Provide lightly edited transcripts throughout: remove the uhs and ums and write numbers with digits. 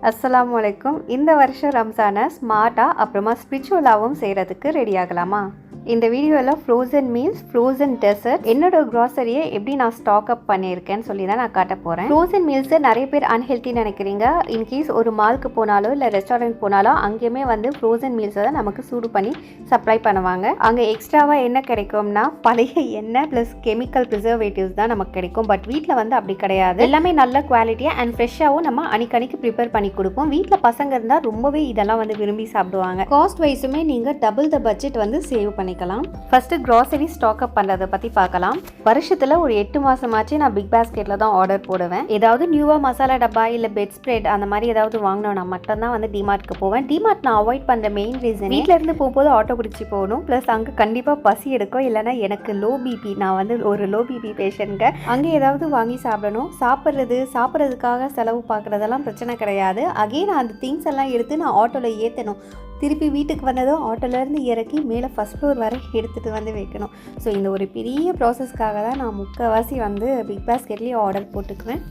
அஸ்ஸலாமு அலைக்கும். இந்த வருஷம் ரம்ஸானை ஸ்மார்ட்டாக அப்புறமா ஸ்பிரிச்சுவலாகவும் செய்கிறதுக்கு ரெடி ஆகலாமா? இந்த வீடியோவில் ஃப்ரோசன் மீல்ஸ், ஃப்ரோசன் டெசர்ட், என்னோட க்ராசரியை எப்படி நான் ஸ்டாக் அப் பண்ணியிருக்கேன்னு சொல்லி தான் நான் காட்ட போகிறேன். ஃப்ரோசன் மீல்ஸை நிறைய பேர் அன்ஹெல்த்தி நினைக்கிறீங்க. இன்கேஸ் ஒரு மாலுக்கு போனாலோ இல்லை ரெஸ்டாரண்ட் போனாலோ அங்கேயுமே வந்து ஃப்ரோசன் மீல்ஸை தான் நமக்கு சூடு பண்ணி சப்ளை பண்ணுவாங்க. அங்கே எக்ஸ்ட்ராவாக என்ன கிடைக்கும்னா பழைய எண்ணெய் ப்ளஸ் கெமிக்கல் ப்ரிசர்வேட்டிவ்ஸ் தான் நமக்கு கிடைக்கும். பட் வீட்டில் வந்து அப்படி கிடையாது. எல்லாமே நல்ல குவாலிட்டியாக அண்ட் ஃப்ரெஷ்ஷாகவும் நம்ம அன்னைக்கு ப்ரிப்பேர் பண்ணி கொடுப்போம். வீட்டில் பசங்க இருந்தால் ரொம்பவே இதெல்லாம் வந்து விரும்பி சாப்பிடுவாங்க. காஸ்ட் வைஸுமே நீங்கள் டபுள் த பட்ஜெட் வந்து சேவ் பண்ணிக்கலாம். ஃபர்ஸ்ட் கிராசரி ஸ்டாக் அப் பண்றதை பத்தி பார்க்கலாம். வருஷத்துல ஒரு 8 மாசமாச்சு நான் பிக் பாஸ்கெட்ல தான் ஆர்டர் போடுவேன். ஏதாவது நியூவா மசாலா டப்பா இல்ல பெட் ஸ்ப்ரெட் அந்த மாதிரி ஏதாவது வாங்கணும்னா மட்டும் தான் வந்து டிமார்ட்க்கு போவேன். டிமார்ட் நான் அவாய்ட் பண்ற மெயின் ரீசன், வீட்ல இருந்து போகும்போது ஆட்டோ பிடிச்சி போகணும், பிளஸ் அங்க கண்டிப்பா பசி எடுக்கும். இல்லைன்னா எனக்கு லோ பிபி, நான் வந்து ஒரு லோ பிபி பேஷண்ட்ங்க. அங்க ஏதாவது வாங்கி சாப்பிடணும். சாப்பிட்றதுக்காக செலவு பார்க்குறதெல்லாம் பிரச்சனை கிடையாது. அகைன் அந்த திங்ஸ் எல்லாம் எடுத்து நான் ஆட்டோல ஏற்றணும். திருப்பி வீட்டுக்கு வந்ததும் ஆட்டோலேருந்து இறக்கி மேலே ஃபஸ்ட் ஃப்ளோர் வரை எடுத்துகிட்டு வந்து வைக்கணும். ஸோ இந்த ஒரு பெரிய ப்ராசஸ்க்காக தான் நான் முக்கால்வாசி வந்து பிக் பாஸ்கெட்லேயே ஆர்டர் போட்டுக்குவேன்.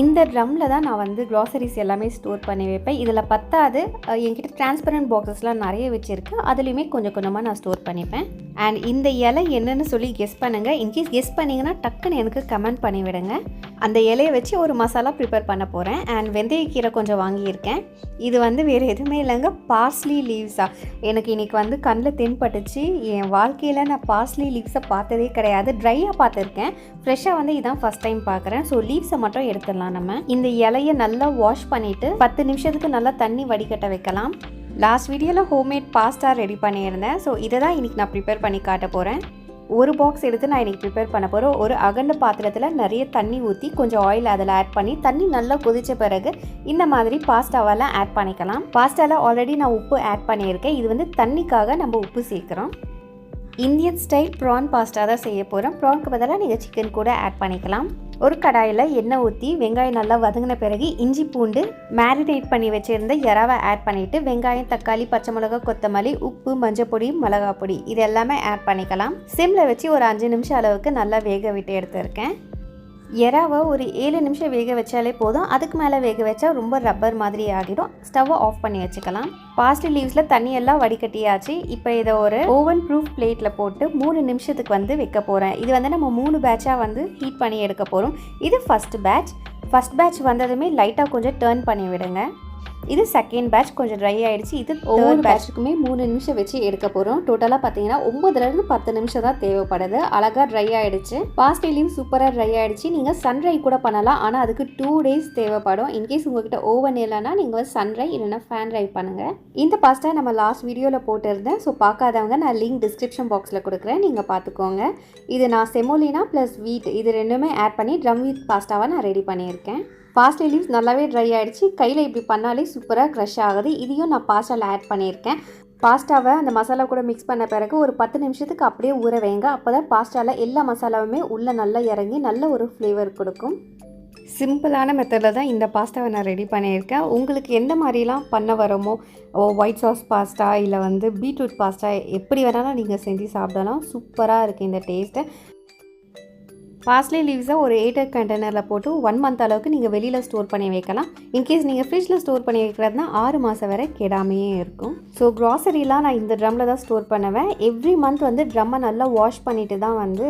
இந்த ட்ரம்மில் தான் நான் வந்து க்ராசரிஸ் எல்லாமே ஸ்டோர் பண்ணி வைப்பேன். இதில் பத்தாது, என்கிட்ட டிரான்ஸ்பரண்ட் பாக்ஸஸ்லாம் நிறைய வச்சுருக்கேன். அதுலேயுமே கொஞ்சம் கொஞ்சமாக நான் ஸ்டோர் பண்ணிப்பேன். அண்ட் இந்த இலை என்னென்னு சொல்லி கெஸ் பண்ணுங்கள். இன்கேஸ் கெஸ் பண்ணிங்கன்னா டக்குன்னு எனக்கு கமெண்ட் பண்ணிவிடுங்க. அந்த இலையை வச்சு ஒரு மசாலா ப்ரிப்பேர் பண்ண போகிறேன். அண்ட் வெந்தயக்கீரை கொஞ்சம் வாங்கியிருக்கேன். இது வந்து வேறு எதுவுமே இல்லைங்க, பார்ஸ்லி லீவ்ஸாக. எனக்கு இன்றைக்கி வந்து கண்ணில் தென்பட்டுச்சு. என் வாழ்க்கையில் நான் பார்ஸ்லி லீவ்ஸை பார்த்ததே கிடையாது. ட்ரையாக பார்த்துருக்கேன், ஃப்ரெஷ்ஷாக வந்து இதான் ஃபஸ்ட் டைம் பார்க்குறேன். ஸோ லீவ்ஸை மட்டும் எடுத்துடலாம். நம்ம இந்த இலையை நல்லா வாஷ் பண்ணிவிட்டு 10 நிமிஷத்துக்கு நல்லா தண்ணி வடிகட்ட வைக்கலாம். லாஸ்ட் வீடியோவில் ஹோம்மேட் பாஸ்தா ரெடி பண்ணியிருந்தேன். ஸோ இதை தான் இன்றைக்கி நான் ப்ரிப்பேர் பண்ணி காட்ட போகிறேன். ஒரு பாக்ஸ் எடுத்து நான் இன்றைக்கி ப்ரிப்பேர் பண்ண போகிறேன். ஒரு அகண்ட பாத்திரத்தில் நிறைய தண்ணி ஊற்றி கொஞ்சம் ஆயில் அதில் ஆட் பண்ணி தண்ணி நல்லா கொதித்த பிறகு இந்த மாதிரி பாஸ்தாவெல்லாம் ஆட் பண்ணிக்கலாம். பாஸ்தாவில் ஆல்ரெடி நான் உப்பு ஆட் பண்ணியிருக்கேன். இது வந்து தண்ணிக்காக நம்ம உப்பு சேர்க்குறோம். இந்தியன் ஸ்டைல் ப்ரான் பாஸ்தா தான் செய்ய போகிறோம். ப்ரான்க்கு பதிலாக நீங்கள் சிக்கன் கூட ஆட் பண்ணிக்கலாம். ஒரு கடாயில் எண்ணெய் ஊற்றி வெங்காயம் நல்லா வதங்கின பிறகு இஞ்சி பூண்டு மேரினேட் பண்ணி வச்சுருந்த இறாவை ஆட் பண்ணிவிட்டு வெங்காயம், தக்காளி, பச்சை மிளகாய், கொத்தமல்லி, உப்பு, மஞ்சள் பொடி, மிளகாய் பொடி இது எல்லாமே ஆட் பண்ணிக்கலாம். சிம்மில் வச்சு ஒரு 5 நிமிஷம் அளவுக்கு நல்லா வேக விட்டு எடுத்துருக்கேன். இறாவை ஒரு 7 நிமிஷம் வேக வச்சாலே போதும். அதுக்கு மேலே வேக வச்சா ரொம்ப ரப்பர் மாதிரி ஆகிடும். ஸ்டவ்வை ஆஃப் பண்ணி வச்சுக்கலாம். பார்ஸ்லி லீவ்ஸில் தண்ணியெல்லாம் வடிகட்டியாச்சு. இப்போ இதை ஒரு ஓவன் ப்ரூஃப் பிளேட்டில் போட்டு 3 நிமிஷத்துக்கு வந்து வைக்க போகிறேன். இது வந்து நம்ம 3 பேட்சாக வந்து ஹீட் பண்ணி எடுக்க போகிறோம். இது ஃபஸ்ட் பேட்ச் வந்ததுமே லைட்டாக கொஞ்சம் டர்ன் பண்ணி விடுங்க. இது செகண்ட் பேட்ச் கொஞ்சம் ட்ரை ஆகிடுச்சு. இது தேர்ட் பேட்சுக்குமே 3 நிமிஷம் வச்சு எடுக்க போகிறோம். டோட்டலாக பார்த்தீங்கன்னா 9லேருந்து 10 நிமிஷம் தான் தேவைப்படுது. அழகாக ட்ரை ஆகிடுச்சு. பார்ஸ்லி லீவ் சூப்பராக ட்ரை ஆகிடுச்சு. நீங்கள் சன்ட்ரை கூட பண்ணலாம், ஆனால் அதுக்கு 2 days தேவைப்படும். இன்கேஸ் உங்கள்கிட்ட ஓவன் இல்லைன்னா நீங்கள் வந்து சன்ட்ரை இல்லைன்னா ஃபேன் ட்ரை பண்ணுங்கள். இந்த பாஸ்தா நம்ம லாஸ்ட் வீடியோவில் போட்டிருந்தேன். ஸோ பார்க்காதவங்க நான் லிங்க் டிஸ்கிரிப்ஷன் பாக்ஸில் கொடுக்குறேன், நீங்கள் பார்த்துக்கோங்க. இது நான் செமோலினா ப்ளஸ் வீட் இது ரெண்டுமே ஆட் பண்ணி ட்ரம் வீட் பாஸ்தாவை நான் ரெடி பண்ணியிருக்கேன். பார்ஸ்லி லீவ்ஸ் நல்லாவே ட்ரை ஆகிடுச்சு. கையில் இப்படி பண்ணாலே சூப்பராக க்ரஷ் ஆகுது. இதையும் நான் பாஸ்தாவில் ஆட் பண்ணியிருக்கேன். பாஸ்தாவை அந்த மசாலா கூட மிக்ஸ் பண்ண பிறகு ஒரு 10 நிமிஷத்துக்கு அப்படியே ஊற வைங்க. அப்போ தான் பாஸ்தாவில் எல்லா மசாலாவுமே உள்ளே நல்லா இறங்கி நல்ல ஒரு ஃப்ளேவர் கொடுக்கும். சிம்பிளான மெத்தடில் தான் இந்த பாஸ்தாவை நான் ரெடி பண்ணியிருக்கேன். உங்களுக்கு எந்த மாதிரிலாம் பண்ண வருமோ, ஒயிட் சாஸ் பாஸ்தா இல்லை வந்து பீட்ரூட் பாஸ்தா எப்படி வேணாலும் நீங்கள் செஞ்சு சாப்பிடலாம். சூப்பராக இருக்குது இந்த டேஸ்ட்டு. பார்ஸ்லி லீவ்ஸை ஒரு 8 கண்டெய்னரில் போட்டு 1 month அளவுக்கு நீங்கள் வெளியில் ஸ்டோர் பண்ணி வைக்கலாம். இன்கேஸ் நீங்கள் ஃப்ரிட்ஜில் ஸ்டோர் பண்ணி வைக்கிறதுனா 6 மாதம் வரை கெடாமையே இருக்கும். ஸோ க்ராசரிலாம் நான் இந்த ட்ரம்மில் தான் ஸ்டோர் பண்ணுவேன். எவ்ரி மந்த் வந்து ட்ரம்மை நல்லா வாஷ் பண்ணிவிட்டு தான் வந்து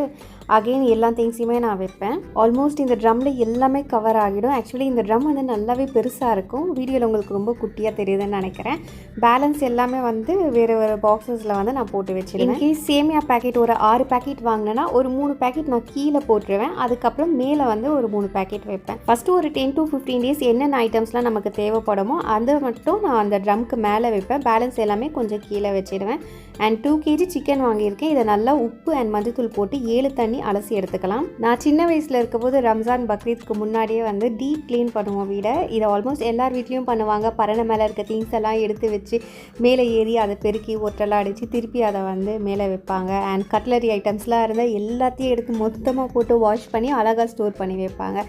அகெயின் எல்லா திங்ஸையுமே நான் வைப்பேன். ஆல்மோஸ்ட் இந்த ட்ரம்மில் எல்லாமே கவர் ஆகிடும். ஆக்சுவலி இந்த ட்ரம் வந்து நல்லாவே பெருசாக இருக்கும். வீடியோவில் உங்களுக்கு ரொம்ப குட்டியாக தெரியுதுன்னு நினைக்கிறேன். பேலன்ஸ் எல்லாமே வந்து வேறு வேறு பாக்ஸஸில் வந்து நான் போட்டு வச்சுருவேன். இன்கேஸ் சேமியா பேக்கெட் ஒரு 6 பேக்கெட் வாங்கினேன்னா ஒரு 3 பேக்கெட் நான் கீழே போட்டுருவேன். அதுக்கப்புறம் மேலே வந்து ஒரு 3 பேக்கெட் வைப்பேன். ஃபஸ்ட்டு ஒரு 10 to 15 days என்னென்ன ஐட்டம்ஸ்லாம் நமக்கு தேவைப்படுமோ அதை மட்டும் நான் அந்த ட்ரம்க்கு மேலே வைப்பேன். பேலன்ஸ் எல்லாமே கொஞ்சம் கீழே வச்சிடுவேன். அண்ட் 2 kg சிக்கன் வாங்கியிருக்கேன். இதை நல்லா உப்பு அண்ட் மஞ்சத்தூள் போட்டு 7 தண்ணி அலசி எடுத்துக்கலாம். நான் சின்ன வயசில் இருக்கும்போது ரம்ஜான் பக்ரீத்துக்கு முன்னாடியே வந்து டீப் க்ளீன் பண்ணுவோம் வீடை. இதை ஆல்மோஸ்ட் எல்லார் வீட்லேயும் பண்ணுவாங்க. பரணை மேலே இருக்க திங்ஸ் எல்லாம் எடுத்து வச்சு மேலே ஏறி அதை பெருக்கி ஒட்டெல்லாம் அடித்து திருப்பி அதை வந்து மேலே வைப்பாங்க. அண்ட் கட்லரி ஐட்டம்ஸ்லாம் இருந்தால் எல்லாத்தையும் எடுத்து மொத்தமாக போட்டு வாஷ் பண்ணி அழகாக ஸ்டோர் பண்ணி வைப்பாங்க.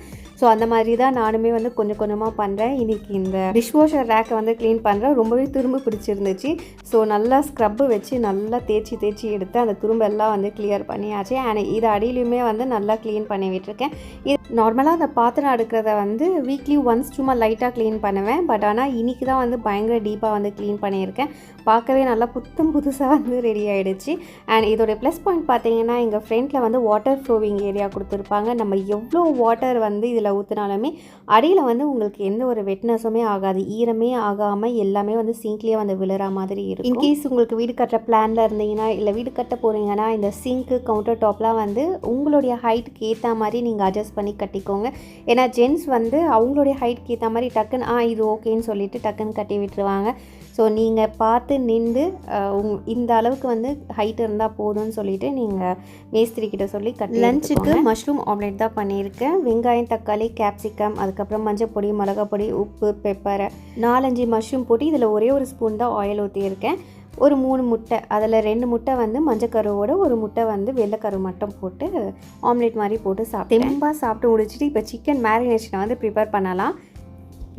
ஸோ அந்த மாதிரி தான் நானுமே வந்து கொஞ்சம் கொஞ்சமாக பண்ணுறேன். இன்றைக்கி இந்த டிஷ்வாஷர் ரேக்கை வந்து க்ளீன் பண்ணுறேன். ரொம்பவே துரும்பு பிடிச்சிருந்துச்சு. ஸோ நல்லா ஸ்க்ரப்பு வச்சு நல்லா தேய்ச்சி எடுத்து அந்த துரும்பெல்லாம் வந்து கிளியர் பண்ணியாச்சு. அண்ட் இது அடியிலையுமே வந்து நல்லா க்ளீன் பண்ணி விட்டுருக்கேன். இது நார்மலாக அந்த பாத்திரம் அடுக்கிறத வந்து வீக்லி ஒன்ஸ் சும்மா லைட்டாக க்ளீன் பண்ணுவேன். பட் ஆனால் இன்றைக்கி தான் வந்து பயங்கர டீப்பாக வந்து க்ளீன் பண்ணியிருக்கேன். பார்க்கவே நல்லா புதுசாக வந்து ரெடி ஆகிடுச்சு. அண்ட் இதோடைய ப்ளஸ் பாயிண்ட் பார்த்தீங்கன்னா எங்கள் ஃப்ரண்ட்டில் வந்து வாட்டர் ஃப்ளோவிங் ஏரியா கொடுத்துருப்பாங்க. நம்ம எவ்வளோ வாட்டர் வந்து இதில் ஊற்றினாலுமே அடியில் வந்து உங்களுக்கு எந்த ஒரு வெட்னஸுமே ஆகாது, ஈரமே ஆகாமல் எல்லாமே வந்து சிங்க்லேயே வந்து விழுற மாதிரி இருக்கும். இன்கேஸ் உங்களுக்கு வீடு கட்டுற பிளானில் இருந்தீங்கன்னா இல்லை வீடு கட்ட போகிறீங்கன்னா இந்த சிங்க்கு கவுண்டர் டாப்லாம் வந்து உங்களுடைய ஹைட்டுக்கு ஏற்ற மாதிரி நீங்கள் அட்ஜஸ்ட் பண்ணி கட்டிக்கோங்க. ஏன்னா ஜென்ஸ் வந்து அவங்களுடைய ஹைட்டுக்கு ஏற்ற மாதிரி டக்குன்னு இது ஓகேன்னு சொல்லிட்டு டக்குன்னு கட்டி விட்டுருவாங்க. ஸோ நீங்கள் பார்த்து நின்று இந்த அளவுக்கு வந்து ஹைட் இருந்தால் போதும்னு சொல்லிவிட்டு நீங்கள் மேஸ்திரிக்கிட்ட சொல்லி கட்டி. லஞ்சுக்கு மஷ்ரூம் ஆம்லேட் தான் பண்ணியிருக்கேன். வெங்காயம், தக்காளி, கேப்சிகம், அதுக்கப்புறம் மஞ்சள் பொடி, மிளகாப்பொடி, உப்பு, பெப்பரை, 4-5 மஷ்ரூம் போட்டு இதில் ஒரே ஒரு ஸ்பூன் தான் ஆயில் ஊற்றியிருக்கேன். ஒரு 3 முட்டை, அதில் 2 முட்டை வந்து மஞ்சக்கருவோட, ஒரு முட்டை வந்து வெள்ளைக்கரு மட்டும் போட்டு ஆம்லேட் மாதிரி போட்டு தெம்பாக சாப்பிட்டு முடிச்சுட்டு இப்போ சிக்கன் மேரினேஷனை வந்து ப்ரிப்பேர் பண்ணலாம்.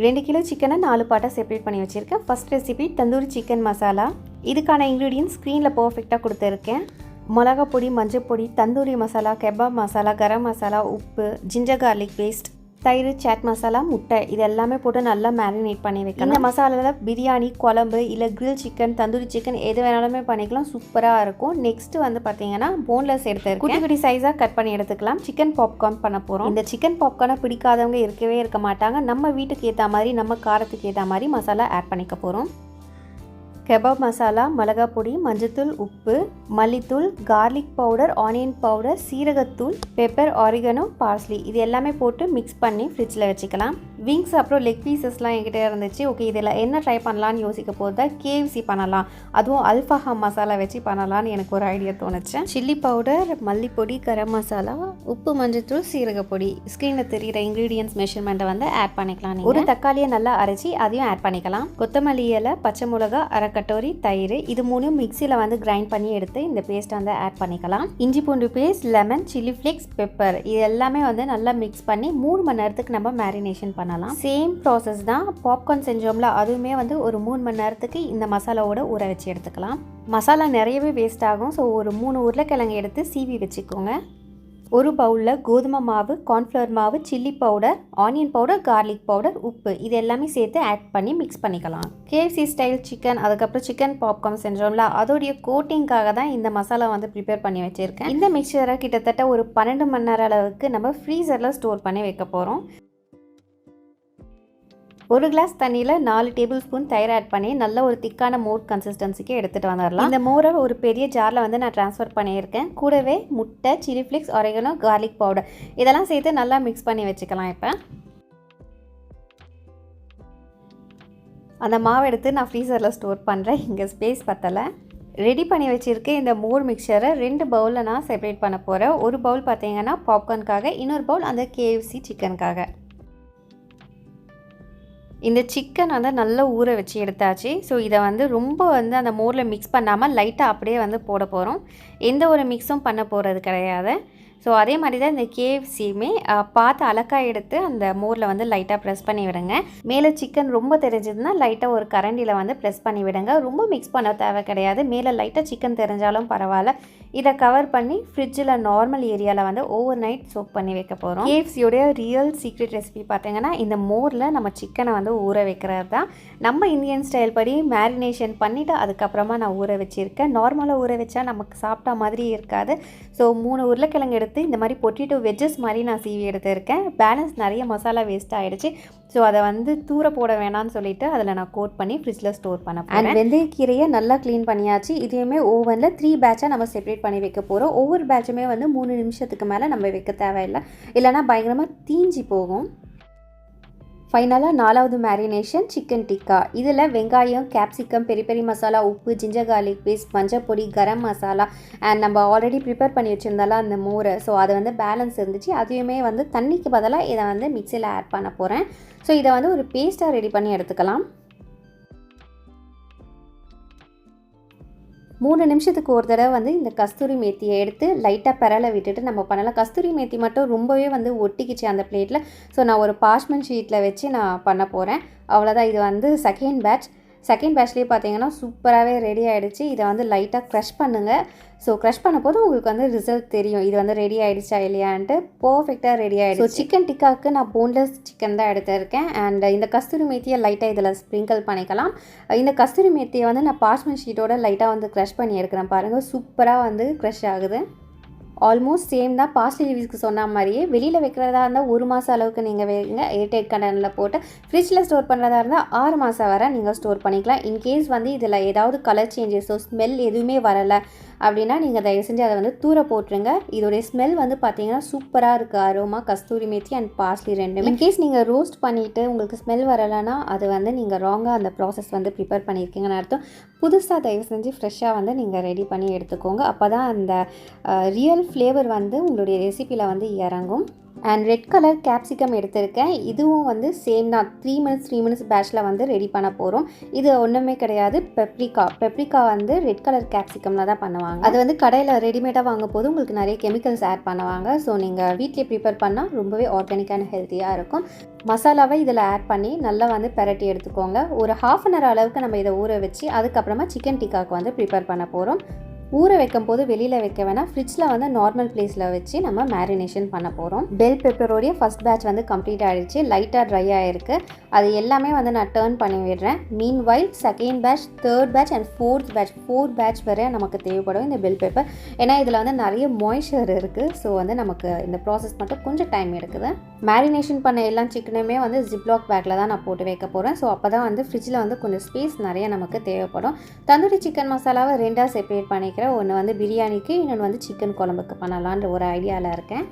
2 கிலோ சிக்கனை 4 பாட்டாக செப்பரேட் பண்ணி வச்சுருக்கேன். First recipe tandoori chicken masala. இதுக்கான இன்க்ரீடியன்ஸ் ஸ்க்ரீனில் பர்ஃபெக்டாக கொடுத்துருக்கேன். மிளகா பொடி, மஞ்சள் பொடி, தந்தூரி மசாலா, கெபாப் மசாலா, கரம் மசாலா, உப்பு, ஜிஞ்சர் கார்லிக் பேஸ்ட், தயிர், சாட் மசாலா, முட்டை, இது எல்லாமே போட்டு நல்லா மேரினேட் பண்ணி வைக்கலாம். இந்த மசாலாவில் பிரியாணி, குழம்பு இல்லை கிரில் சிக்கன், தந்தூரி சிக்கன் எது வேணாலுமே பண்ணிக்கலாம். சூப்பராக இருக்கும். நெக்ஸ்ட் வந்து பார்த்தீங்கன்னா போன்லெஸ் எடுத்து குட்டி சைஸாக கட் பண்ணி எடுத்துக்கலாம். சிக்கன் பாப்கார்ன் பண்ண போகிறோம். இந்த சிக்கன் பாப்கார்னை பிடிக்காதவங்க இருக்கவே இருக்க மாட்டாங்க. நம்ம வீட்டுக்கு ஏற்ற மாதிரி, நம்ம காரத்துக்கு ஏற்ற மாதிரி மசாலா ஆட் பண்ணிக்க போகிறோம். கெபாப் மசாலா, மிளகா பொடி, மஞ்சத்தூள், உப்பு, மல்லித்தூள், கார்லிக் பவுடர், ஆனியன் பவுடர், சீரகத்தூள், பெப்பர், ஆரிகனோ, பார்ஸ்லி, இது எல்லாமே போட்டு மிக்ஸ் பண்ணி ஃப்ரிட்ஜில் வச்சுக்கலாம். விங்ஸ் அப்புறம் லெக் பீசஸ்லாம் என்கிட்ட இருந்துச்சு. ஓகே, இதில் என்ன ட்ரை பண்ணலான்னு யோசிக்க போது தான் KFC பண்ணலாம், அதுவும் அல்ஃபஹாம் மசாலா வச்சு பண்ணலான்னு எனக்கு ஒரு ஐடியா தோணுச்சு. சில்லி பவுடர், மல்லிப்பொடி, கரம் மசாலா, உப்பு, மஞ்சத்தூள், சீரகப்பொடி, ஸ்க்ரீனில் தெரிகிற இன்க்ரீடியன்ஸ் மெஷர்மெண்ட்டை வந்து ஆட் பண்ணிக்கலாம். ஒரு தக்காளியை நல்லா அரைச்சி அதையும் ஆட் பண்ணிக்கலாம். கொத்தமல்லி இலை, பச்சை மிளகா, கட்டோரி, தயிர், இது 3 மிக்சியில் வந்து கிரைண்ட் பண்ணி எடுத்து இந்த பேஸ்ட் வந்து ஆட் பண்ணிக்கலாம். இஞ்சி பூண்டு paste, lemon, chilli flakes, pepper, இது எல்லாமே வந்து நல்லா மிக்ஸ் பண்ணி 3 மணி நேரத்துக்கு நம்ம மேரினேஷன் பண்ணலாம். சேம் ப்ராசஸ் தான் பாப்கார்ன் செஞ்சோம்ல, அதுவுமே வந்து ஒரு 3 மணி நேரத்துக்கு இந்த மசாலாவோட ஊற வச்சு எடுத்துக்கலாம். மசாலா நிறையவே வேஸ்ட் ஆகும். ஸோ ஒரு 3 உருளைக்கிழங்கு எடுத்து சீவி வச்சுக்கோங்க. ஒரு பவுலில் கோதுமை மாவு, கார்ன்ஃப்ளவர் மாவு, chilli powder, onion powder, garlic powder, உப்பு, இது எல்லாமே சேர்த்து ஆட் பண்ணி மிக்ஸ் பண்ணிக்கலாம். KFC ஸ்டைல் சிக்கன், அதுக்கப்புறம் சிக்கன் பாப்கார்ன் செஞ்சோம்ல, அதோடைய கோட்டிங்காக தான் இந்த மசாலா வந்து ப்ரிப்பேர் பண்ணி வச்சுருக்கேன். இந்த மிக்சரை கிட்டத்தட்ட ஒரு 12 மணி நேரம் அளவுக்கு நம்ம ஃப்ரீசரில் ஸ்டோர் பண்ணி வைக்க போகிறோம். ஒரு கிளாஸ் தண்ணியில் 4 டேபிள் ஸ்பூன் தயிர் ஆட் பண்ணி நல்ல ஒரு திக்கான மோர் கன்சிஸ்டன்சிக்கு எடுத்துகிட்டு வந்துடலாம். இந்த மோரை ஒரு பெரிய ஜாரில் வந்து நான் ட்ரான்ஸ்ஃபர் பண்ணியிருக்கேன். கூடவே முட்டை, chilli flakes, oregano, garlic powder, இதெல்லாம் சேர்த்து நல்லா மிக்ஸ் பண்ணி வச்சுக்கலாம். இப்போ அந்த மாவு எடுத்து நான் ஃப்ரீசரில் ஸ்டோர் பண்ணுறேன். இங்கே ஸ்பேஸ் பத்தலை. ரெடி பண்ணி வச்சுருக்கேன் இந்த மோர் மிக்சரை 2 பவுலில் நான் செப்பரேட் பண்ண போகிறேன். ஒரு பவுல் பார்த்தீங்கன்னா பாப்கார்னுக்காக, இன்னொரு பவுல் அந்த KFC சிக்கனுக்காக. இந்த சிக்கன் வந்து நல்லா ஊற வச்சு எடுத்தாச்சு. ஸோ இதை வந்து ரொம்ப வந்து அந்த மோரில் மிக்ஸ் பண்ணாமல் லைட்டாக அப்படியே வந்து போட போகிறோம். எந்த ஒரு மிக்ஸும் பண்ண போகிறது கிடையாது. ஸோ அதே மாதிரி தான் இந்த KFCயுமே பார்த்து அலக்காய் எடுத்து அந்த மோரில் வந்து லைட்டாக ப்ரெஸ் பண்ணி விடுங்க. மேலே சிக்கன் ரொம்ப தெரிஞ்சதுன்னா லைட்டாக ஒரு கரண்டியில் வந்து ப்ரெஸ் பண்ணி விடுங்க. ரொம்ப மிக்ஸ் பண்ண தேவை கிடையாது. மேலே லைட்டாக சிக்கன் தெரிஞ்சாலும் பரவாயில்ல. இதை கவர் பண்ணி ஃப்ரிட்ஜில் நார்மல் ஏரியாவில் வந்து ஓவர் நைட் சோக் பண்ணி வைக்க போகிறோம். KFCயோடைய ரியல் சீக்ரெட் ரெசிபி பார்த்தீங்கன்னா இந்த மோரில் நம்ம சிக்கனை வந்து ஊற வைக்கிறது தான். நம்ம இந்தியன் ஸ்டைல் படி மேரினேஷன் பண்ணிவிட்டு அதுக்கப்புறமா நான் ஊற வச்சுருக்கேன். நார்மலாக ஊற வச்சா நமக்கு சாப்பிட்டா மாதிரி இருக்காது. ஸோ 3 உருளைக்கிழங்கு எடுத்து இந்த மாதிரி பொட்டேட்டோ வெஜ்ஜஸ் மாதிரி நான் சீவி எடுத்துருக்கேன். பேலன்ஸ் நிறைய மசாலா வேஸ்ட் ஆகிடுச்சு. ஸோ அதை வந்து தூர போட வேணாம்னு சொல்லிட்டு அதில் நான் கோட் பண்ணி ஃப்ரிட்ஜில் ஸ்டோர் பண்ண போகிறேன். அண்ட் வெந்தயக்கீரையை நல்லா க்ளீன் பண்ணியாச்சு. இதையுமே ஓவனில் 3 பேட்சாக நம்ம செப்பரேட் பண்ணி வைக்க போகிறோம். ஒவ்வொரு பேட்சுமே வந்து 3 நிமிஷத்துக்கு மேலே நம்ம வைக்க தேவையில்லை, இல்லைனா பயங்கரமாக தீஞ்சி போகும். ஃபைனலாக 4வது மேரினேஷன் சிக்கன் டிக்கா. இதில் வெங்காயம், கேப்சிகம், பெரி பெரி மசாலா, உப்பு, ஜிஞ்சர் கார்லிக் பேஸ்ட், மஞ்சள் பொடி, கரம் மசாலா அண்ட் நம்ம ஆல்ரெடி ப்ரிப்பேர் பண்ணி வச்சுருந்தாலும் அந்த மோரை, ஸோ அது வந்து பேலன்ஸ் இருந்துச்சு. அதையுமே வந்து தண்ணிக்கு பதிலாக இதை வந்து மிக்சியில் ஆட் பண்ண போகிறேன். ஸோ இதை வந்து ஒரு பேஸ்ட்டாக ரெடி பண்ணி எடுத்துக்கலாம். 3 நிமிஷத்துக்கு ஒரு தடவை வந்து இந்த கஸ்தூரி மேத்தியை எடுத்து லைட்டாக பெரலை விட்டுட்டு நம்ம பண்ணலாம். கஸ்தூரி மேத்தி மட்டும் ரொம்பவே வந்து ஒட்டிக்கிச்சு அந்த பிளேட்டில். ஸோ நான் ஒரு பார்ச்மெண்ட் ஷீட்டில் வச்சு நான் பண்ண போகிறேன். அவ்வளோதான். இது வந்து செகண்ட் பேட்ச்லேயே பார்த்தீங்கன்னா சூப்பராகவே ரெடி ஆகிடுச்சு. இதை வந்து லைட்டாக க்ரஷ் பண்ணுங்கள். ஸோ க்ரஷ் பண்ண போது உங்களுக்கு வந்து ரிசல்ட் தெரியும், இது வந்து ரெடி ஆகிடுச்சா இல்லையான்ட்டு. பர்ஃபெக்டாக ரெடி ஆகிடுச்சு. ஸோ சிக்கன் டிக்காவுக்கு நான் போன்லெஸ் சிக்கன் தான் எடுத்திருக்கேன். அண்ட் இந்த கஸ்தூரி மேத்தியை லைட்டாக இதில் ஸ்ப்ரிங்கிள் பண்ணிக்கலாம். இந்த கஸ்தூரி மேத்தியை வந்து நான் பார்ச்மெண்ட் ஷீட்டோட லைட்டாக வந்து க்ரஷ் பண்ணி எடுக்கிறேன். பாருங்கள், சூப்பராக வந்து க்ரஷ் ஆகுது. ஆல்மோஸ்ட் சேம் தான் பார்ஸ்லி லீவ்ஸ்க்கு சொன்ன மாதிரியே. வெளியில் வைக்கிறதா இருந்தால் 1 மாதம் அளவுக்கு நீங்கள் வைங்க, ஏர்டைட் கண்டெய்னரில் போட்டு. ஃப்ரிட்ஜில் ஸ்டோர் பண்ணுறதா இருந்தால் 6 மாதம் வரை நீங்கள் ஸ்டோர் பண்ணிக்கலாம். இன்கேஸ் வந்து இதில் ஏதாவது கலர் சேஞ்சஸோ ஸ்மெல் எதுவுமே வரலை அப்படின்னா நீங்கள் தயவு செஞ்சு அதை வந்து தூர போட்டுருங்க. இதோடைய ஸ்மெல் வந்து பார்த்தீங்கன்னா சூப்பராக இருக்குது. Aroma kasuri methi and parsley ரெண்டுமே. இன்கேஸ் நீங்கள் ரோஸ்ட் பண்ணிவிட்டு உங்களுக்கு ஸ்மெல் வரலைன்னா அது வந்து நீங்கள் ராங்காக அந்த ப்ராசஸ் வந்து ப்ரிப்பேர் பண்ணியிருக்கீங்கன்னு அர்த்தம். புதுசாக தயவு செஞ்சு ஃப்ரெஷ்ஷாக வந்து நீங்கள் ரெடி பண்ணி எடுத்துக்கோங்க. அப்போ தான் அந்த ரியல் ஃப்ளேவர் வந்து உங்களுடைய ரெசிப்பியில் வந்து இறங்கும். அண்ட் ரெட் கலர் கேப்சிகம் எடுத்திருக்கேன். இதுவும் வந்து சேம் தான். 3 மினிட்ஸ் பேட்சில் வந்து ரெடி பண்ண போகிறோம். இது ஒன்றுமே கிடையாது, பெப்ரிக்கா வந்து ரெட் கலர் கேப்சிகமில் தான் பண்ணுவாங்க. அது வந்து கடையில் ரெடிமேடாக வாங்கும் போது உங்களுக்கு நிறைய கெமிக்கல்ஸ் ஆட் பண்ணுவாங்க. ஸோ நீங்கள் வீட்டிலே ப்ரிப்பேர் பண்ணால் ரொம்பவே ஆர்கானிக்கான ஹெல்த்தியாக இருக்கும். மசாலாவை இதில் ஆட் பண்ணி நல்லா வந்து பெரட்டி எடுத்துக்கோங்க. ஒரு 1/2 அன் ஹவர் அளவுக்கு நம்ம இதை ஊற வச்சு அதுக்கப்புறமா சிக்கன் டிக்காவுக்கு வந்து ப்ரிப்பேர் பண்ண போகிறோம். ஊற வைக்கும் போது வெளியில் வைக்க வேணாம், ஃப்ரிட்ஜில் வந்து நார்மல் பிளேஸில் வச்சு நம்ம மேரினேஷன் பண்ண போகிறோம். பெல் பெப்பரோடைய ஃபஸ்ட் பேட்ச் வந்து கம்ப்ளீட் ஆகிடுச்சு. லைட்டாக ட்ரை ஆகிருக்கு. அது எல்லாமே வந்து நான் டர்ன் பண்ணி விடுறேன். Meanwhile second batch, third batch and fourth batch வரை நமக்கு தேவைப்படும் இந்த பெல் பெப்பர். ஏன்னா இதில் வந்து நிறைய மாய்ஸ்சர் இருக்குது. ஸோ வந்து நமக்கு இந்த ப்ராசஸ் மட்டும் கொஞ்சம் டைம் எடுக்குது. மேரினேஷன் பண்ண எல்லா சிக்கனுமே வந்து ஜிப்லாக் பேக்கில் தான் நான் போட்டு வைக்க போகிறேன். ஸோ அப்போ தான் வந்து ஃப்ரிட்ஜில் வந்து கொஞ்சம் ஸ்பேஸ் நிறைய நமக்கு தேவைப்படும். தந்தூரி சிக்கன் மசாலாவை 2ஆக செப்பரேட் பண்ணிக்கிறேன். ஒன்று வந்து பிரியாணிக்கு, இன்னொன்று வந்து சிக்கன் குழம்புக்கு பண்ணலான்ற ஒரு ஐடியாவில் இருக்கேன்.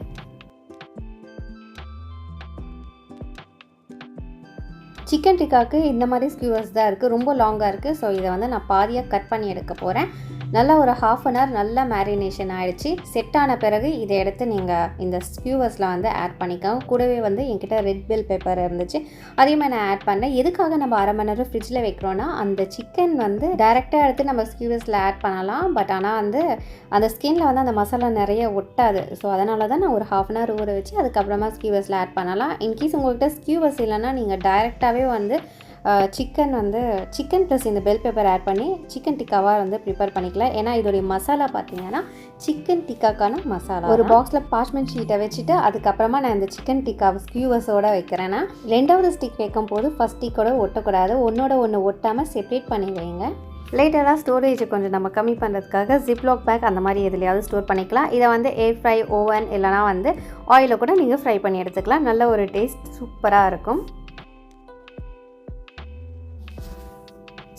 சிக்கன் டிக்காவுக்கு இந்த மாதிரி ஸ்கியூவர்ஸ் தான் இருக்குது, ரொம்ப லாங்காக இருக்குது. ஸோ இதை வந்து நான் பாதியாக கட் பண்ணி எடுக்க போகிறேன். நல்லா ஒரு 1/2 அன் ஹவர் நல்லா மேரினேஷன் ஆகிடுச்சு. செட் ஆன பிறகு இதை எடுத்து நீங்கள் இந்த ஸ்கியூவர்ஸில் வந்து ஆட் பண்ணிக்கோங்க. கூடவே வந்து என்கிட்ட ரெட் பெல் பெப்பர் இருந்துச்சு, அதையுமே நான் ஆட் பண்ணேன். எதுக்காக நம்ம 1/2 மணி நேரம் ஃப்ரிட்ஜில் வைக்கிறோன்னா அந்த சிக்கன் வந்து டைரெக்டாக எடுத்து நம்ம ஸ்கியூவர்ஸில் ஆட் பண்ணலாம். பட் ஆனால் வந்து அந்த ஸ்கின்னில் வந்து அந்த மசாலா நிறைய ஒட்டாது. ஸோ அதனால தான் நான் ஒரு 1/2 அன் ஹவர் ஊற வச்சு அதுக்கப்புறமா ஸ்கியூவர்ஸில் ஆட் பண்ணலாம். இன்கேஸ் உங்கள்கிட்ட ஸ்கியூவர்ஸ் இல்லைன்னா நீங்கள் டைரெக்டாகவே வந்து சிக்கன் ப்ளஸ் இந்த பெல் பெப்பர் ஆட் பண்ணி சிக்கன் டிக்காவாக வந்து ப்ரிப்பேர் பண்ணிக்கலாம். ஏன்னா இதோடைய மசாலா பார்த்தீங்கன்னா சிக்கன் டிக்காக்கான மசாலா. ஒரு பாக்ஸில் பார்ச்மெண்ட் ஷீட்டை வச்சுட்டு அதுக்கப்புறமா நான் இந்த சிக்கன் டிக்காவை ஸ்கியூவர்ஸோடு வைக்கிறேன்னா 2வது ஸ்டிக் வைக்கும் போது ஃபஸ்ட் ஸ்டிக்கோட ஒட்டக்கூடாது. ஒன்றோட ஒன்று ஒட்டாமல் செப்ரேட் பண்ணி வைங்க. லேட்டராக ஸ்டோரேஜை கொஞ்சம் நம்ம கம்மி பண்ணுறதுக்காக ஜிப்லாக் பேக் அந்த மாதிரி எதுலையாவது ஸ்டோர் பண்ணிக்கலாம். இதை வந்து ஏர் ஃப்ரை, ஓவன் இல்லைனா வந்து ஆயிலில் கூட நீங்கள் ஃப்ரை பண்ணி எடுத்துக்கலாம். நல்ல ஒரு டேஸ்ட் சூப்பராக இருக்கும்.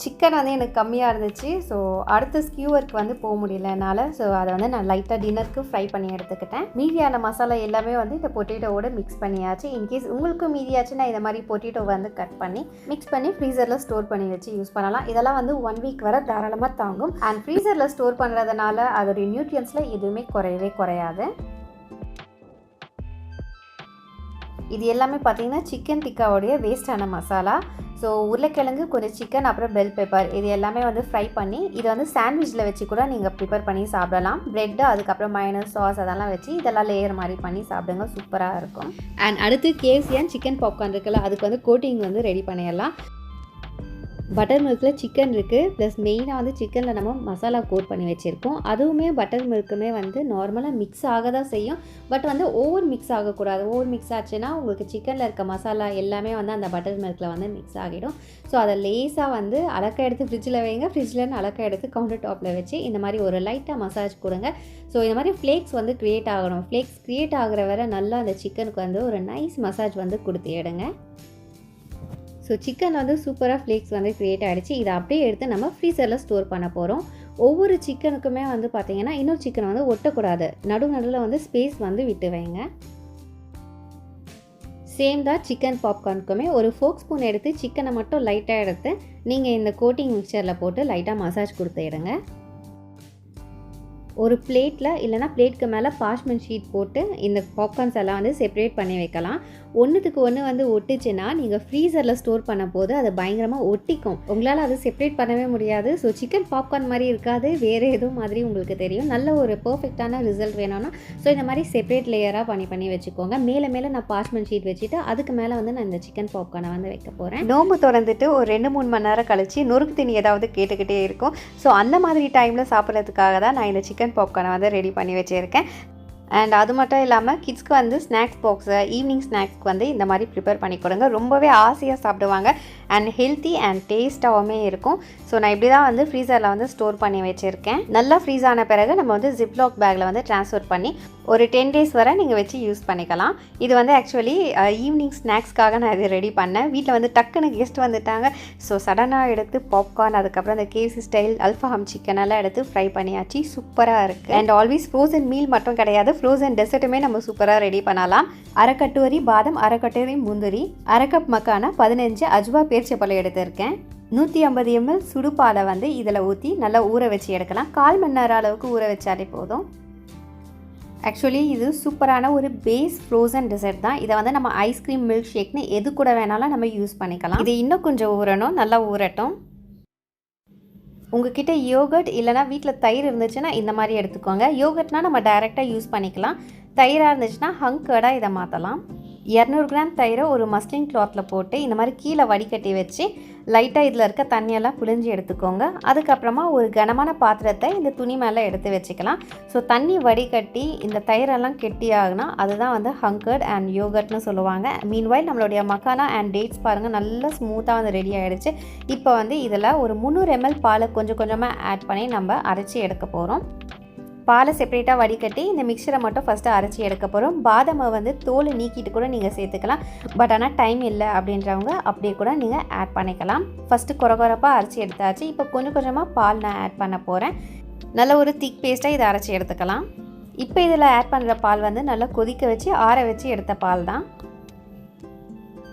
சிக்கன் வந்து எனக்கு கம்மியாக இருந்துச்சு. ஸோ அடுத்த ஸ்கியூவருக்கு வந்து போக முடியல என்னால். ஸோ அதை வந்து நான் லைட்டாக டின்னருக்கு ஃப்ரை பண்ணி எடுத்துக்கிட்டேன். மீதியான மசாலா எல்லாமே வந்து இந்த பொட்டேட்டோவோட மிக்ஸ் பண்ணியாச்சு. இன்கேஸ் உங்களுக்கும் மீதியாச்சுன்னா இந்த மாதிரி பொட்டேட்டோ வந்து கட் பண்ணி மிக்ஸ் பண்ணி ஃப்ரீசரில் ஸ்டோர் பண்ணி வச்சு யூஸ் பண்ணலாம். இதெல்லாம் வந்து 1 வீக் வரை தாராளமாக தாங்கும். அண்ட் ஃப்ரீசரில் ஸ்டோர் பண்ணுறதுனால அதோடைய நியூட்ரியன்ஸில் எதுவுமே குறையாது. இது எல்லாமே பார்த்தீங்கன்னா சிக்கன் டிக்காவோடைய வேஸ்டான மசாலா. ஸோ உருளைக்கிழங்கு, கொஞ்சம் சிக்கன், அப்புறம் பெல் பெப்பர், இது எல்லாமே வந்து ஃப்ரை பண்ணி இதை வந்து சாண்ட்விச்சில் வச்சு கூட நீங்கள் ப்ரிப்பேர் பண்ணி சாப்பிடலாம். ப்ரெட்டு, அதுக்கப்புறம் மைனஸ், சாஸ் அதெல்லாம் வச்சு இதெல்லாம் லேயர் மாதிரி பண்ணி சாப்பிடுங்க, சூப்பராக இருக்கும். அண்ட் அடுத்து KFC சிக்கன் பாப்கார்ன் இருக்குல்ல, அதுக்கு வந்து கோட்டிங் வந்து ரெடி பண்ணிடலாம். பட்டர் மில்கில் சிக்கன் இருக்குது, ப்ளஸ் மெயினாக வந்து சிக்கனில் நம்ம மசாலா கோட் பண்ணி வச்சுருக்கோம். அதுவுமே பட்டர் மில்க்குமே வந்து நார்மலாக மிக்ஸ் ஆக தான் செய்யும். பட் வந்து ஓவர் மிக்ஸ் ஆகக்கூடாது. ஓவர் மிக்ஸ் ஆச்சுன்னா உங்களுக்கு சிக்கனில் இருக்க மசாலா எல்லாமே வந்து அந்த பட்டர் மில்கில் வந்து மிக்ஸ் ஆகிடும். ஸோ அதை லேஸாக வந்து அலக்க எடுத்து ஃப்ரிட்ஜில் வைங்க. ஃப்ரிட்ஜில் அலக்க எடுத்து கவுண்டர் டாப்பில் வச்சு இந்த மாதிரி ஒரு லைட்டாக மசாஜ் கொடுங்க. ஸோ இந்த மாதிரி ஃப்ளேக்ஸ் வந்து க்ரியேட் ஆகணும். ஃப்ளேக்ஸ் க்ரியேட் ஆகிற வரை நல்லா அந்த சிக்கனுக்கு வந்து ஒரு நைஸ் மசாஜ் வந்து கொடுத்து எடுங்க. ஸோ சிக்கன் வந்து சூப்பராக ஃப்ளேக்ஸ் வந்து க்ரியேட் ஆகிடுச்சு. இதை அப்படியே எடுத்து நம்ம ஃப்ரீசரில் ஸ்டோர் பண்ண போகிறோம். ஒவ்வொரு சிக்கனுக்குமே வந்து பார்த்திங்கன்னா இன்னொரு சிக்கன் வந்து ஒட்டக்கூடாது. நடுவில் வந்து ஸ்பேஸ் வந்து விட்டு வைங்க. சேம் தான் சிக்கன் பாப்கார்னுக்குமே ஒரு ஃபோக் ஸ்பூன் எடுத்து சிக்கனை மட்டும் லைட்டாக எடுத்து நீங்கள் இந்த கோட்டிங் மிக்சரில் போட்டு லைட்டாக மசாஜ் கொடுத்து எடுங்க. ஒரு பிளேட்டில் இல்லைனா பிளேட்க்கு மேலே பார்ச்மெண்ட் ஷீட் போட்டு இந்த பாப்கார்ன்ஸ் எல்லாம் வந்து செப்பரேட் பண்ணி வைக்கலாம். ஒன்றுத்துக்கு ஒன்று வந்து ஒட்டுச்சுன்னா நீங்கள் ஃப்ரீசரில் ஸ்டோர் பண்ண போது அது பயங்கரமாக ஒட்டிக்கும். உங்களால் அது செப்பரேட் பண்ணவே முடியாது. ஸோ சிக்கன் பாப்கார்ன் மாதிரி இருக்காது, வேறு எதுவும் மாதிரி உங்களுக்கு தெரியும். நல்ல ஒரு பர்ஃபெக்டான ரிசல்ட் வேணும்னா ஸோ இந்த மாதிரி செப்பரேட் லேயராக பண்ணி வச்சுக்கோங்க. மேலே நான் பார்ச்மெண்ட் ஷீட் வச்சுட்டு அதுக்கு மேலே வந்து நான் இந்த சிக்கன் பாப்கார்னை வந்து வைக்க போகிறேன். நோம்பு திறந்துட்டு ஒரு 2-3 மணி நேரம் கழிச்சு நொறுக்கு தண்ணி ஏதாவது கேட்டுக்கிட்டே இருக்கும். ஸோ அந்த மாதிரி டைமில் சாப்பிட்றதுக்காக தான் நான் இந்த சிக்கன் பாப்கார்னை வந்து ரெடி பண்ணி வச்சுருக்கேன். அண்ட் அது மட்டும் இல்லாமல் கிட்ஸ்க்கு வந்து ஸ்நாக்ஸ் பாக்ஸை ஈவினிங் ஸ்நாக்ஸ்க்கு வந்து இந்த மாதிரி ப்ரிப்பேர் பண்ணி கொடுங்க. ரொம்பவே ஆசையாக சாப்பிடுவாங்க அண்ட் ஹெல்த்தி அண்ட் டேஸ்ட்டாகவுமே இருக்கும். ஸோ நான் இப்படி தான் வந்து ஃப்ரீசரில் வந்து ஸ்டோர் பண்ணி வச்சுருக்கேன். நல்லா ஃப்ரீஸ் ஆன பிறகு நம்ம வந்து ஜிப்லாக் பேக்கில் வந்து ட்ரான்ஸ்ஃபர் பண்ணி ஒரு 10 டேஸ் வரை நீங்கள் வச்சு யூஸ் பண்ணிக்கலாம். இது வந்து ஆக்சுவலி ஈவினிங் ஸ்நாக்ஸ்க்காக நான் இது ரெடி பண்ணேன். வீட்டில் வந்து டக்குன்னு கெஸ்ட் வந்துட்டாங்க. ஸோ சடனாக எடுத்து பாப்கார்ன், அதுக்கப்புறம் அந்த கேசி ஸ்டைல் அல்ஃபாம் சிக்கன் எல்லாம் எடுத்து ஃப்ரை பண்ணியாச்சு. சூப்பராக இருக்குது. அண்ட் ஆல்வேஸ் ஃப்ரோசன் மீல் மட்டும் கிடையாது, ஃப்ரோசன் டெசர்ட்டுமே நம்ம சூப்பராக ரெடி பண்ணலாம். அரை கட்டுவரி பாதம், அரை கட்டுவரி முந்திரி, அரை கப் மக்கானா, 15 அஜ்வா பேரிச்சம்பழம் எடுத்திருக்கேன். 150 ml சுடுபாலை வந்து இதில் ஊற்றி நல்லா ஊற வச்சு எடுக்கலாம். 1/4 மணி நேரம் அளவுக்கு ஊற வச்சாலே போதும். ஆக்சுவலி இது சூப்பரான ஒரு பேஸ் ஃப்ரோசன் டெசர்ட் தான். இதை வந்து நம்ம ஐஸ்கிரீம், மில்க் ஷேக்னு எது கூட வேணாலும் நம்ம யூஸ் பண்ணிக்கலாம். இது இன்னும் கொஞ்சம் ஊறணும், நல்லா ஊறட்டும். உங்ககிட்ட யோகர்ட் இல்லைனா வீட்டில் தயிர் இருந்துச்சுன்னா இந்த மாதிரி எடுத்துக்கோங்க. யோகர்ட்னால் நம்ம டைரெக்டாக யூஸ் பண்ணிக்கலாம். தயிராக இருந்துச்சுன்னா ஹங்கர்டாக இதை மாற்றலாம். 200 கிராம் தயிரை ஒரு மஸ்லின் கிளாத்தில் போட்டு இந்த மாதிரி கீழே வடிகட்டி வச்சு லைட்டாக இதில் இருக்க தண்ணியெல்லாம் புழிஞ்சு எடுத்துக்கோங்க. அதுக்கப்புறமா ஒரு கனமான பாத்திரத்தை இந்த துணி மேலே எடுத்து வச்சுக்கலாம். ஸோ தண்ணி வடிகட்டி இந்த தயிரெல்லாம் கெட்டியாகுனா அதுதான் வந்து ஹங்கர்ட் அண்ட் யோகர்ட்னு சொல்லுவாங்க. மீன்வைல் நம்மளுடைய மக்கானா அண்ட் டேட்ஸ் பாருங்கள் நல்லா ஸ்மூத்தாக வந்து ரெடி ஆகிடுச்சு. இப்போ வந்து இதில் ஒரு 300 ml பாலை கொஞ்சம் கொஞ்சமாக ஆட் பண்ணி நம்ம அரைச்சி எடுக்க போகிறோம். பாலை செப்பரேட்டாக வடிகட்டி இந்த மிக்சரை மட்டும் ஃபஸ்ட்டு அரைச்சி எடுக்க போகிறோம். பாதாமை வந்து தோல் நீக்கிட்டு கூட நீங்கள் சேர்த்துக்கலாம். பட் ஆனால் டைம் இல்லை அப்படின்றவங்க அப்படியே கூட நீங்கள் ஆட் பண்ணிக்கலாம். ஃபஸ்ட்டு குறப்பாக அரைச்சி எடுத்தாச்சு. இப்போ கொஞ்சம் கொஞ்சமாக பால் நான் ஆட் பண்ண போகிறேன். நல்ல ஒரு திக் பேஸ்ட்டாக இதை அரைச்சி எடுத்துக்கலாம். இப்போ இதில் ஆட் பண்ணுற பால் வந்து நல்லா கொதிக்க வச்சு ஆற வச்சு எடுத்த பால் தான்.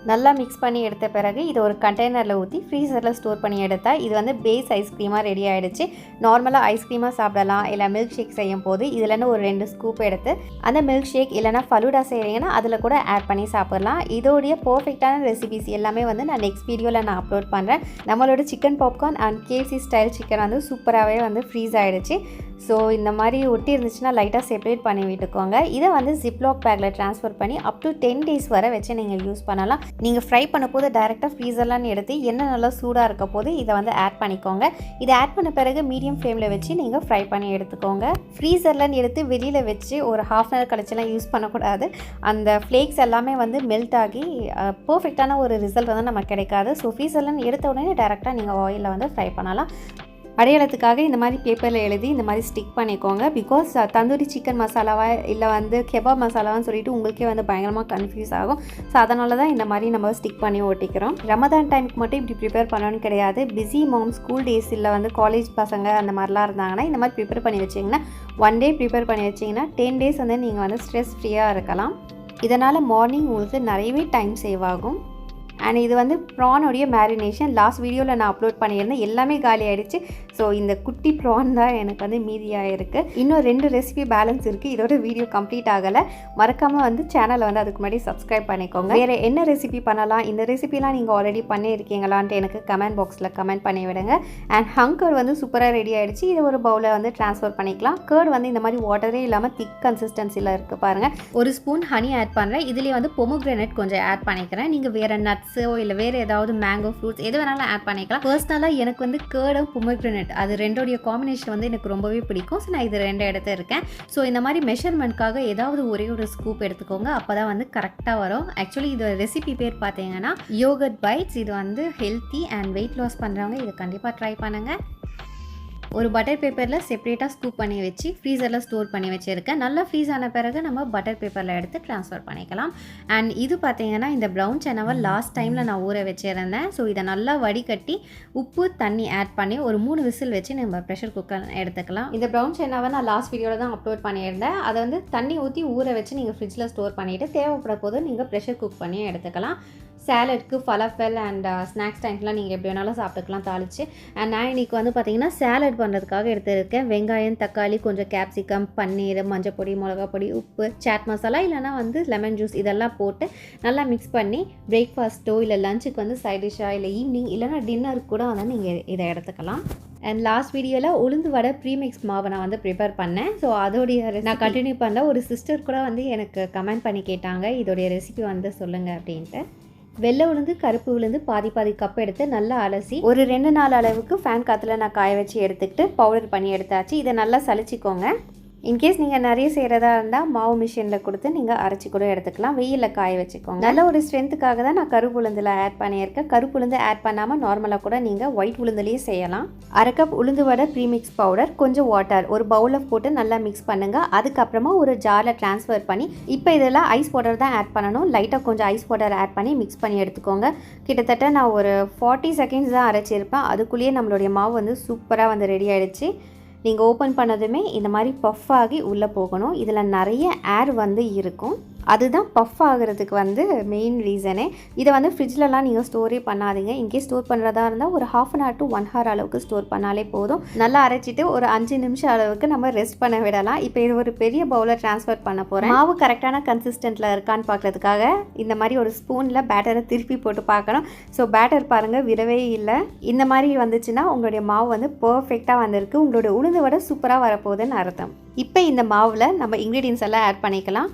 நல்லா மிக்ஸ் பண்ணி எடுத்த பிறகு இதை ஒரு கண்டெய்னரில் ஊற்றி ஃப்ரீசரில் ஸ்டோர் பண்ணி எடுத்தால் இது வந்து பேஸ் ஐஸ்கிரீமாக ரெடி ஆகிடுச்சு. நார்மலாக ஐஸ்கிரீமாக சாப்பிடலாம். இல்லை மில்க் ஷேக் செய்யும் போது இதில்னு ஒரு 2 ஸ்கூப் எடுத்து அந்த மில்க் ஷேக் இல்லைனா ஃபலூடா செய்கிறீங்கன்னா அதில் கூட ஆட் பண்ணி சாப்பிட்லாம். இதோடைய பர்ஃபெக்டான ரெசிபிஸ் எல்லாமே வந்து நான் நெக்ஸ்ட் வீடியோவில் நான் அப்லோட் பண்ணுறேன். நம்மளோட chicken popcorn and KC style chicken வந்து சூப்பராகவே வந்து ஃப்ரீஸ் ஆகிடுச்சு. ஸோ இந்த மாதிரி ஒட்டி இருந்துச்சுன்னா லைட்டாக செப்பரேட் பண்ணி விட்டுக்கோங்க. இதை வந்து ஜிப்லாக் பேக்கில் ட்ரான்ஸ்ஃபர் பண்ணி அப் டு 10 டேஸ் வரை வச்சு நீங்கள் யூஸ் பண்ணலாம். நீங்கள் ஃப்ரை பண்ண போது டைரெக்டாக ஃப்ரீசர்லாம் எடுத்து எண்ணெய் நல்லா சூடாக இருக்க போது இதை வந்து ஆட் பண்ணிக்கோங்க. இதை ஆட் பண்ண பிறகு மீடியம் ஃப்ளேமில் வச்சு நீங்கள் ஃப்ரை பண்ணி எடுத்துக்கோங்க. ஃப்ரீசர்லாம் எடுத்து வெளியில் வச்சு ஒரு ½ hour கழிச்செல்லாம் யூஸ் பண்ணக்கூடாது. அந்த ஃப்ளேக்ஸ் எல்லாமே வந்து மெல்ட் ஆகி பர்ஃபெக்டான ஒரு ரிசல்ட் வந்து நமக்கு கிடைக்காது. ஸோ ஃப்ரீசர்லாம் எடுத்த உடனே டைரெக்டாக நீங்கள் ஆயிலில் வந்து ஃப்ரை பண்ணலாம். அடையாளத்துக்காக இந்த மாதிரி பேப்பரில் எழுதி இந்த மாதிரி ஸ்டிக் பண்ணிக்கோங்க. பிகாஸ் தந்தூரி சிக்கன் மசாலாவா இல்லை வந்து கெபாப் மசாலாவான்னு சொல்லிட்டு உங்களுக்கே வந்து பயங்கரமாக கன்ஃபியூஸ் ஆகும். ஸோ அதனால தான் இந்த மாதிரி நம்ம ஸ்டிக் பண்ணி ஒட்டிக்கிறோம். ரமதான் டைமுக்கு மட்டும் இப்படி ப்ரிப்பேர் பண்ணணும்னு கிடையாது. பிஸி மாம் ஸ்கூல் டேஸ் இல்லை வந்து காலேஜ் பசங்க அந்த மாதிரிலாம் இருந்தாங்கன்னா இந்த மாதிரி ப்ரிப்பேர் பண்ணி வச்சிங்கன்னா 1 டே ப்ரிப்பேர் பண்ணி வச்சிங்கன்னா 10 டேஸ் வந்து நீங்கள் வந்து ஸ்ட்ரெஸ் ஃப்ரீயாக இருக்கலாம். இதனால் மார்னிங் உங்களுக்கு நிறையவே டைம் சேவ் ஆகும். அண்ட் இது வந்து ப்ரானோடைய மேரினேஷன் லாஸ்ட் வீடியோவில் நான் அப்லோட் பண்ணியிருந்தேன். எல்லாமே காலி ஆகிடுச்சு. ஸோ இந்த குட்டி ப்ரான் தான் எனக்கு வந்து மீதியாக இருக்குது. இன்னும் 2 ரெசிபி பேலன்ஸ் இருக்குது. இதோட வீடியோ கம்ப்ளீட் ஆகலை. மறக்காமல் வந்து சேனலை வந்து அதுக்கு முன்னாடி சப்ஸ்கிரைப் பண்ணிக்கோங்க. வேறு என்ன ரெசிபி பண்ணலாம், இந்த ரெசிபிலாம் நீங்கள் ஆல்ரெடி பண்ணியிருக்கீங்களான்ட்டு எனக்கு கமெண்ட் பாக்ஸில் கமெண்ட் பண்ணி விடுங்க. அண்ட் ஹங்கர் வந்து சூப்பராக ரெடி ஆகிடுச்சு. இதை ஒரு பவுலில் வந்து ட்ரான்ஸ்ஃபர் பண்ணிக்கலாம். கர்ட் வந்து இந்த மாதிரி வாட்டரே இல்லாமல் திக் கன்சிஸ்டன்சியில் இருக்குது பாருங்கள். 1 ஸ்பூன் ஹனி ஆட் பண்ணுறேன். இதுலேயே வந்து பொமோகிரானேட் கொஞ்சம் ஆட் பண்ணிக்கிறேன். நீங்கள் வேறு நட்ஸோ இல்லை வேறு ஏதாவது மேங்கோ ஃப்ரூட்ஸ் எது வேணாலும் ஆட் பண்ணிக்கலாம். பர்சனலாக எனக்கு வந்து கர்டும் பொமோகிரானேட் அது ரெண்டோடைய காம்பினேஷன் வந்து எனக்கு ரொம்பவே பிடிக்கும். ஸோ நான் இது 2 எடுத்து இருக்கேன். ஸோ இந்த மாதிரி மெஷர்மெண்ட்காக ஏதாவது ஒரே ஒரு ஸ்கூப் எடுத்துக்கோங்க. அப்போ தான் வந்து கரெக்டாக வரும். ஆக்சுவலி இது ரெசிபி பேர் பார்த்தீங்கன்னா யோகர்ட் பைட்ஸ். இது வந்து ஹெல்த்தி அண்ட் வெயிட் லாஸ் பண்ணுறவங்க இதை கண்டிப்பாக ட்ரை பண்ணுங்கள். ஒரு பட்டர் பேப்பரில் செப்பரேட்டாக ஸ்கூப் பண்ணி வச்சு ஃப்ரீசரில் ஸ்டோர் பண்ணி வச்சுருக்கேன். நல்லா ஃப்ரீஸ் ஆன பிறகு நம்ம பட்டர் பேப்பரில் எடுத்து ட்ரான்ஸ்ஃபர் பண்ணிக்கலாம். அண்ட் இது பார்த்தீங்கன்னா இந்த ப்ரௌன் சன்னாவை லாஸ்ட் டைமில் நான் ஊற வச்சுருந்தேன். ஸோ இதை நல்லா வடிகட்டி உப்பு தண்ணி ஆட் பண்ணி ஒரு 3 விசில் வச்சு நம்ம ப்ரெஷர் குக்கர் எடுத்துக்கலாம். இந்த ப்ரௌன் சன்னாவை நான் லாஸ்ட் வீடியோவில் தான் அப்லோட் பண்ணியிருந்தேன். அதை வந்து தண்ணி ஊற்றி ஊற வச்சு நீங்கள் ஃப்ரிட்ஜில் ஸ்டோர் பண்ணிவிட்டு தேவைப்பட போது நீங்கள் ப்ரெஷர் குக் பண்ணி எடுத்துக்கலாம். சாலட்க்கு ஃபலஃபல் அண்ட் ஸ்நாக்ஸ் டைம்ஸ்லாம் நீங்கள் எப்படி வேணாலும் சாப்பிட்டுக்கலாம் தாளித்து. அண்ட் நான் இன்றைக்கி வந்து பார்த்திங்கன்னா சாலட் பண்ணுறதுக்காக எடுத்துருக்கேன். வெங்காயம், தக்காளி, கொஞ்சம் கேப்சிகம், பன்னீர், மஞ்சள் பொடி, மிளகா பொடி, உப்பு, சாட் மசாலா இல்லைனா வந்து லெமன் ஜூஸ் இதெல்லாம் போட்டு நல்லா மிக்ஸ் பண்ணி பிரேக்ஃபாஸ்ட்டோ இல்லை லஞ்சுக்கு வந்து சைட் டிஷ்ஷாக இல்லை ஈவினிங் இல்லைனா டின்னருக்கு கூட வந்து நீங்கள் இதை எடுத்துக்கலாம். அண்ட் லாஸ்ட் வீடியோவில் உளுந்து வடை ப்ரீமிக்ஸ் மாவை நான் வந்து ப்ரிப்பேர் பண்ணேன். ஸோ அதோடைய நான் கண்டினியூ பண்ண ஒரு சிஸ்டர் கூட வந்து எனக்கு கமெண்ட் பண்ணி கேட்டாங்க இதோடைய ரெசிபி வந்து சொல்லுங்கள் அப்படின்ட்டு. வெள்ளை உளுந்து, கருப்பு உளுந்து பாதி கப் எடுத்து நல்லா அலசி ஒரு 2 நாள் அளவுக்கு ஃபேன் காற்றுல நான் காய வச்சு எடுத்துக்கிட்டு பவுடர் பண்ணி எடுத்தாச்சு. இதை நல்லா சலிச்சிக்கோங்க. இன்கேஸ் நீங்கள் நிறைய செய்கிறதா இருந்தால் மாவு மிஷினில் கொடுத்து நீங்கள் அரைச்சி கூட எடுத்துக்கலாம். வெயிலில் காய வச்சுக்கோங்க. நல்ல ஒரு ஸ்ட்ரென்த்துக்காக தான் நான் கருப்பு உளுந்தில் ஆட் பண்ணியிருக்கேன். கருப்பு உளுந்து ஆட் பண்ணாமல் நார்மலாக கூட நீங்கள் ஒயிட் உளுந்துலேயே செய்யலாம். 1/2 கப் உளுந்து வடை ப்ரீமிக்ஸ் பவுடர், கொஞ்சம் வாட்டர் ஒரு பவுலில் போட்டு நல்லா மிக்ஸ் பண்ணுங்கள். அதுக்கப்புறமா ஒரு ஜாரில் ட்ரான்ஸ்ஃபர் பண்ணி இப்போ இதில் ஐஸ் பவுடர் தான் ஆட் பண்ணணும். லைட்டாக கொஞ்சம் ஐஸ் பவுடர் ஆட் பண்ணி மிக்ஸ் பண்ணி எடுத்துக்கோங்க. கிட்டத்தட்ட நான் ஒரு 40 செகண்ட்ஸ் தான் அரைச்சிருப்பேன். அதுக்குள்ளேயே நம்மளுடைய மாவு வந்து சூப்பராக வந்து ரெடி ஆகிடுச்சு. நீங்கள் ஓப்பன் பண்ணதுமே இந்த மாதிரி பஃப் ஆகி உள்ளே போகணும். இதில் நிறைய ஏர் வந்து இருக்கும். அதுதான் பஃப் ஆகிறதுக்கு வந்து மெயின் ரீசனே. இதை வந்து ஃப்ரிட்ஜ்லலாம் நீங்கள் ஸ்டோரே பண்ணாதீங்க. இன்கேஸ் ஸ்டோர் பண்ணுறதா இருந்தால் ஒரு 1/2 hour to 1 hour அளவுக்கு ஸ்டோர் பண்ணாலே போதும். நல்லா அரைச்சிட்டு ஒரு 5 நிமிஷம் அளவுக்கு நம்ம ரெஸ்ட் பண்ண விடலாம். இப்போ இது ஒரு பெரிய பவுலில் ட்ரான்ஸ்ஃபர் பண்ண போகிறேன். மாவு கரெக்டான கன்சிஸ்டன்ட்டில் இருக்கான்னு பார்க்குறதுக்காக இந்த மாதிரி ஒரு ஸ்பூனில் பேட்டரை திருப்பி போட்டு பார்க்கணும். ஸோ பேட்டர் பாருங்கள் விடவே இல்லை. இந்த மாதிரி வந்துச்சுன்னா உங்களுடைய மாவு வந்து பர்ஃபெக்டாக வந்திருக்கு. உங்களுடைய உளுந்து வடை சூப்பராக வரப்போகுதுன்னு அர்த்தம். இப்போ இந்த மாவில் நம்ம இன்க்ரீடியன்ஸ் எல்லாம் ஆட் பண்ணிக்கலாம்.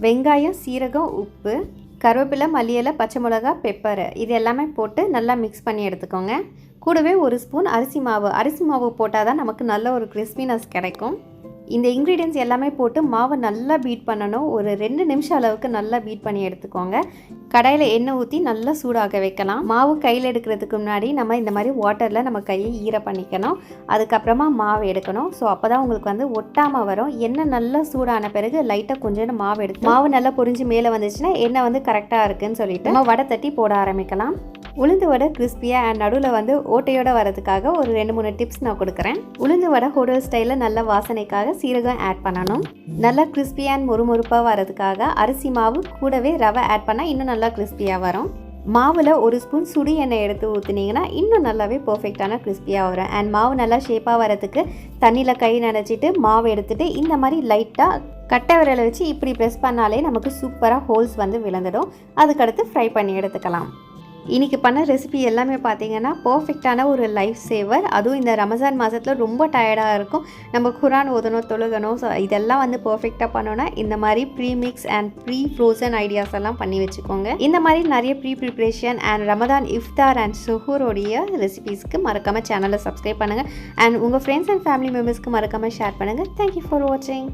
வெங்காயம், சீரகம், உப்பு, கருவேப்பிலை, மல்லி இலை, பச்சை மிளகா, பெப்பர் இது எல்லாமே போட்டு நல்லா மிக்ஸ் பண்ணி எடுத்துக்கோங்க. கூடவே 1 ஸ்பூன் அரிசி மாவு போட்டால் தான் நமக்கு நல்ல ஒரு கிறிஸ்பினஸ் கிடைக்கும். இந்த இன்க்ரீடியன்ஸ் எல்லாமே போட்டு மாவை நல்லா பீட் பண்ணணும். ஒரு 2 நிமிஷம் அளவுக்கு நல்லா பீட் பண்ணி எடுத்துக்கோங்க. கடாயில் எண்ணெய் ஊற்றி நல்லா சூடாக வைக்கலாம். மாவு கையில் எடுக்கிறதுக்கு முன்னாடி நம்ம இந்த மாதிரி வாட்டரில் நம்ம கையை ஈர பண்ணிக்கணும். அதுக்கப்புறமா மாவு எடுக்கணும். ஸோ அப்போ தான் உங்களுக்கு வந்து ஒட்டாமல் வரும். எண்ணெய் நல்லா சூடான பிறகு லைட்டாக கொஞ்சம் மாவு எடுத்து மாவு நல்லா பொரிஞ்சு மேலே வந்துச்சுன்னா எண்ணெய் வந்து கரெக்டாக இருக்குதுன்னு சொல்லிட்டு நம்ம வடை தட்டி போட ஆரம்பிக்கலாம். உளுந்து வடை கிறிஸ்பியாக அண்ட் நடுவில் வந்து ஓட்டையோடு வரதுக்காக ஒரு 2-3 டிப்ஸ் நான் கொடுக்குறேன். உளுந்து வடை ஹோட்டல் ஸ்டைலில் நல்ல வாசனைக்காக சீரகம் ஆட் பண்ணணும். நல்லா கிறிஸ்பி அண்ட் மொறுமொறுப்பாக வரதுக்காக அரிசி மாவு கூடவே ரவை ஆட் பண்ணால் இன்னும் நல்லா கிறிஸ்பியாக வரும். மாவில் 1 ஸ்பூன் சுடு எண்ணெய் எடுத்து ஊற்றுனீங்கன்னா இன்னும் நல்லாவே பர்ஃபெக்டான கிறிஸ்பியாக வரும். அண்ட் மாவு நல்லா ஷேப்பாக வரதுக்கு தண்ணியில் கை நனைச்சிட்டு மாவு எடுத்துகிட்டு இந்த மாதிரி லைட்டாக கட்டை விரலை வச்சு இப்படி ப்ரெஸ் பண்ணாலே நமக்கு சூப்பராக ஹோல்ஸ் வந்து விழுந்துடும். அதுக்கடுத்து ஃப்ரை பண்ணி எடுத்துக்கலாம். இன்றைக்கி பண்ண ரெசிபி எல்லாமே பார்த்தீங்கன்னா பர்ஃபெக்டான ஒரு லைஃப் சேவர். அதுவும் இந்த ரமஜான் மாதத்தில் ரொம்ப டயர்டாக இருக்கும். நம்ம குரான் ஓதணும், தொழுகணும். ஸோ இதெல்லாம் வந்து பர்ஃபெக்டாக பண்ணோன்னா இந்த மாதிரி premix and pre frozen ideas எல்லாம் பண்ணி வச்சுக்கோங்க. இந்த மாதிரி நிறைய ப்ரிப்ரேஷன் அண்ட் ரமதான் இஃப்தார் அண்ட் சுஹூரோடைய ரெசிபீஸ்க்கு மறக்காமல் சேனலை சப்ஸ்கிரைப் பண்ணுங்கள். அண்ட் உங்கள் ஃப்ரெண்ட்ஸ் அண்ட் ஃபேமிலி மெம்பர்ஸ்க்கு மறக்காமல் ஷேர் பண்ணுங்கள். தேங்க்யூ ஃபார் வாட்சிங்.